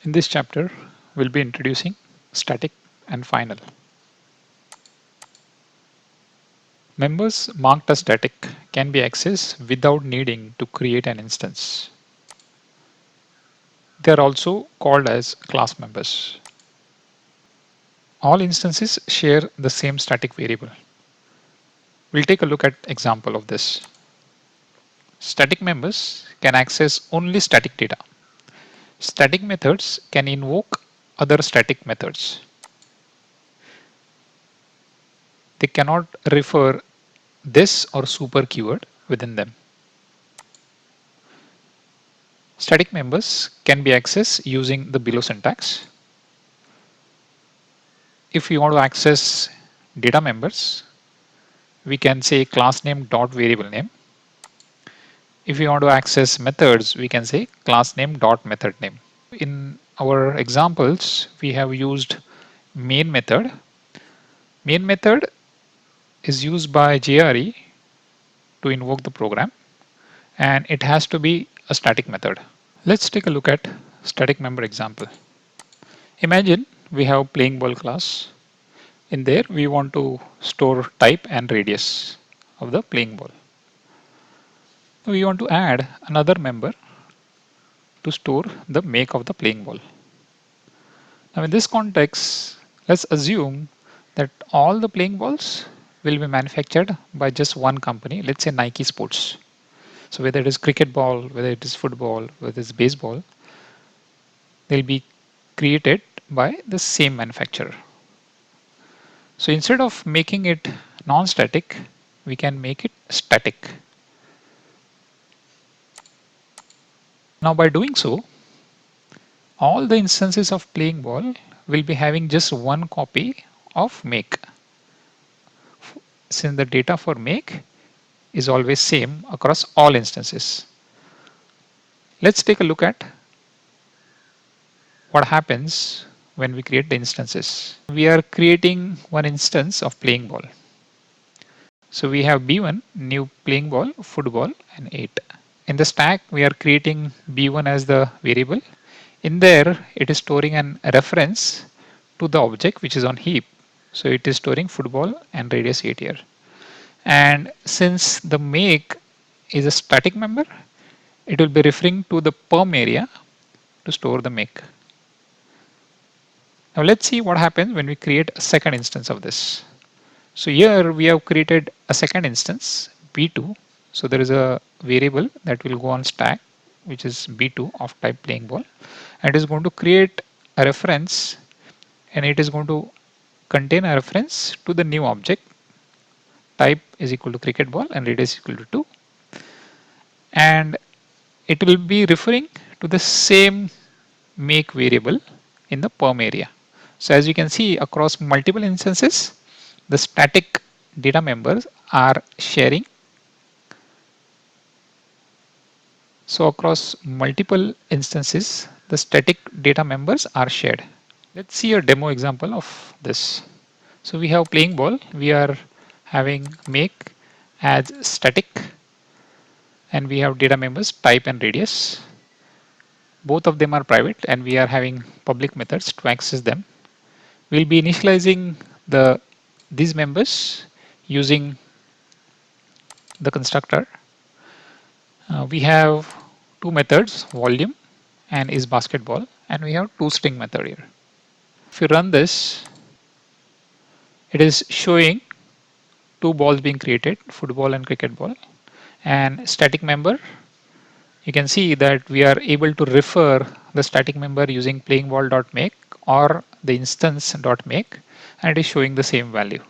In this chapter, we'll be introducing static and final. Members marked as static can be accessed without needing to create an instance. They are also called as class members. All instances share the same static variable. We'll take a look at example of this. Static members can access only static data. Static methods can invoke other static methods. They cannot refer this or super keyword within them. Static members can be accessed using the below syntax. If we want to access data members, we can say class name dot variable name. If we want to access methods, we can say class name dot method name. In our examples, we have used main method. Main method is used by JRE to invoke the program, and it has to be a static method. Let's take a look at static member example. Imagine we have playing ball class. In there, we want to store type and radius of the playing ball. We want to add another member to store the make of the playing ball. Now, in this context, let's assume that all the playing balls will be manufactured by just one company, let's say Nike Sports. So, whether it is cricket ball, whether it is football, whether it's baseball, they'll be created by the same manufacturer. So, instead of making it non-static, we can make it static. Now, by doing so, all the instances of playing ball will be having just one copy of make. Since the data for make is always same across all instances. Let's take a look at what happens when we create the instances. We are creating one instance of playing ball. So we have B1, new playing ball, football, and 8. In the stack, we are creating B1 as the variable. In there, it is storing an reference to the object which is on heap. So it is storing football and radius 8 here. And since the make is a static member, it will be referring to the perm area to store the make. Now let's see what happens when we create a second instance of this. So here we have created a second instance, B2. So there is a variable that will go on stack, which is B2 of type playing ball. And it is going to create a reference, and it is going to contain a reference to the new object. Type is equal to cricket ball and radius is equal to 2. And it will be referring to the same make variable in the perm area. So as you can see, across multiple instances, the static data members are sharing. So across multiple instances, the static data members are shared. Let's see a demo example of this. So we have playing ball. We are having make as static, and we have data members type and radius. Both of them are private, and we are having public methods to access them. We'll be initializing these members using the constructor. We have two methods, volume and is basketball, and we have two string method here. If you run this, it is showing two balls being created, football and cricket ball, and static member. You can see that we are able to refer the static member using playing ball.make or the instance.make, and it is showing the same value.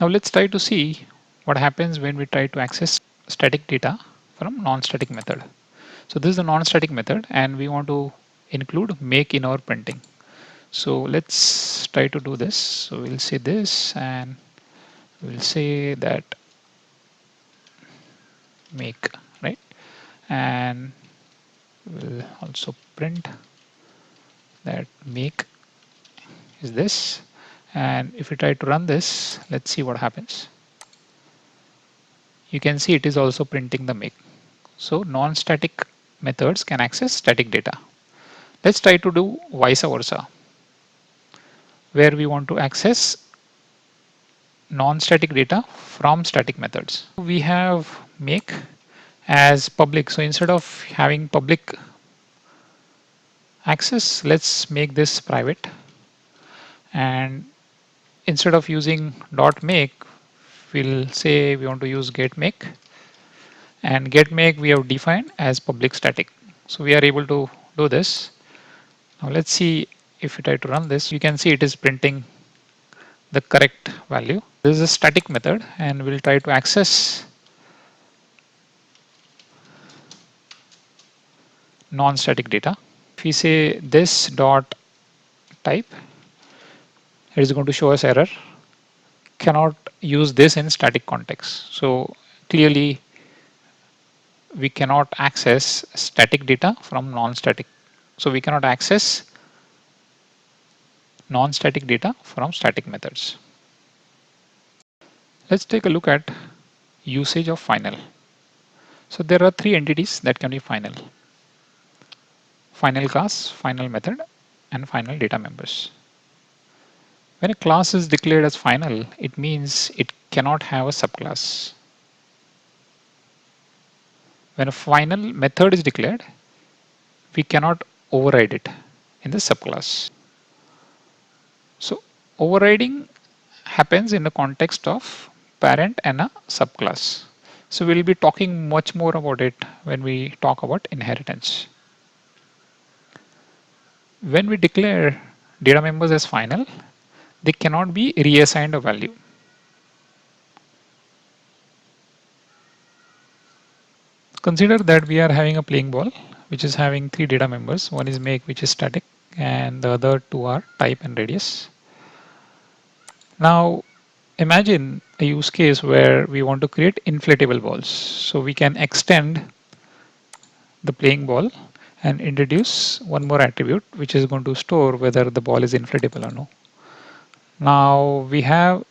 Now let's try to see what happens when we try to access static data from non-static method. So this is a non-static method, and we want to include make in our printing. So let's try to do this. So we'll say this, and we'll say that make, right? And we'll also print that make is this. And if we try to run this, let's see what happens. You can see it is also printing the make. So non-static methods can access static data. Let's try to do vice versa, where we want to access non-static data from static methods. We have make as public. So instead of having public access, let's make this private. And instead of using dot make, we'll say we want to use get make. And get make we have defined as public static. So we are able to do this. Now let's see if we try to run this, you can see it is printing the correct value. This is a static method and we'll try to access non-static data. If we say this dot type, it is going to show us error. Cannot use this in static context. So clearly we cannot access static data from non-static. So we cannot access non-static data from static methods. Let's take a look at usage of final. So there are three entities that can be final. Final class, final method, and final data members. When a class is declared as final, it means it cannot have a subclass. When a final method is declared, we cannot override it in the subclass. So overriding happens in the context of parent and a subclass. So we'll be talking much more about it when we talk about inheritance. When we declare data members as final, they cannot be reassigned a value. Consider that we are having a playing ball which is having three data members. One is make, which is static, and the other two are type and radius. Now imagine a use case where we want to create inflatable balls. So we can extend the playing ball and introduce one more attribute which is going to store whether the ball is inflatable or no. Now we have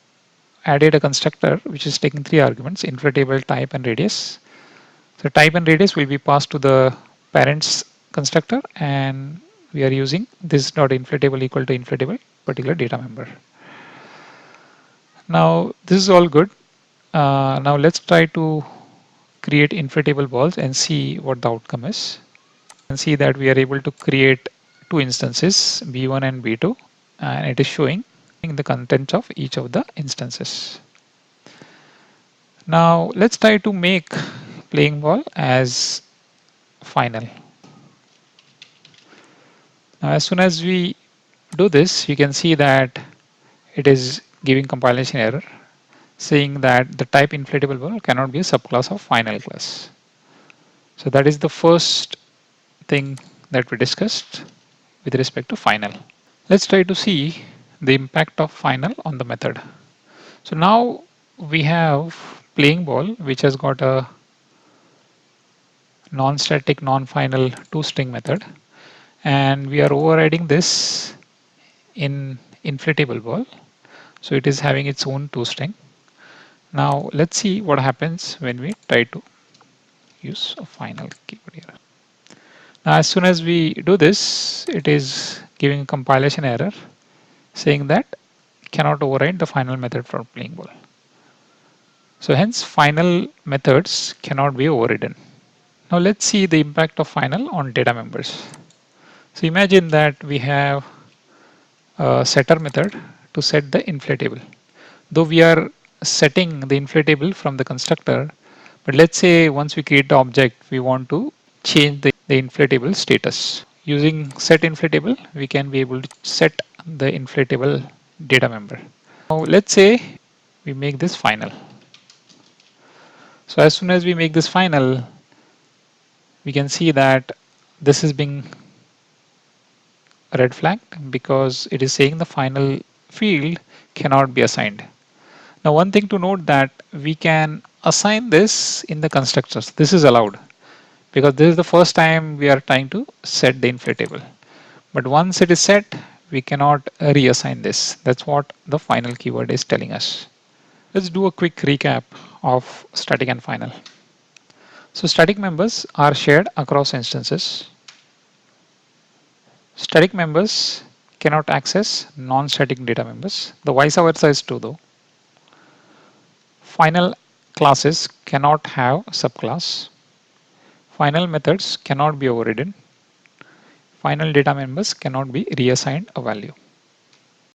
added a constructor which is taking three arguments: inflatable, type, and radius. So type and radius will be passed to the parents constructor, and we are using this dot inflatable equal to inflatable particular data member. Now this is all good. Now let's try to create inflatable balls and see what the outcome is. You can see that we are able to create two instances, B1 and B2, and it is showing the content of each of the instances. Now let's try to make playing ball as final. Now as soon as we do this, you can see that it is giving compilation error saying that the type inflatable ball cannot be a subclass of final class. So that is the first thing that we discussed with respect to final. Let's try to see the impact of final on the method. So now we have playing ball which has got a non-static non-final toString method, and we are overriding this in inflatable ball. So it is having its own toString. Now let's see what happens when we try to use a final keyword here. Now as soon as we do this, it is giving a compilation error saying that cannot override the final method for playing ball. So hence final methods cannot be overridden. Now let's see the impact of final on data members. So imagine that we have a setter method to set the inflatable. Though we are setting the inflatable from the constructor, but let's say once we create the object, we want to change the inflatable status. Using set inflatable, we can be able to set the inflatable data member. Now let's say we make this final. So as soon as we make this final, we can see that this is being red flagged because it is saying the final field cannot be assigned. Now one thing to note that we can assign this in the constructors. This is allowed because this is the first time we are trying to set the inflatable. But once it is set, we cannot reassign this. That's what the final keyword is telling us. Let's do a quick recap of static and final. So static members are shared across instances. Static members cannot access non-static data members. The vice versa is true though. Final classes cannot have subclass. Final methods cannot be overridden. Final data members cannot be reassigned a value.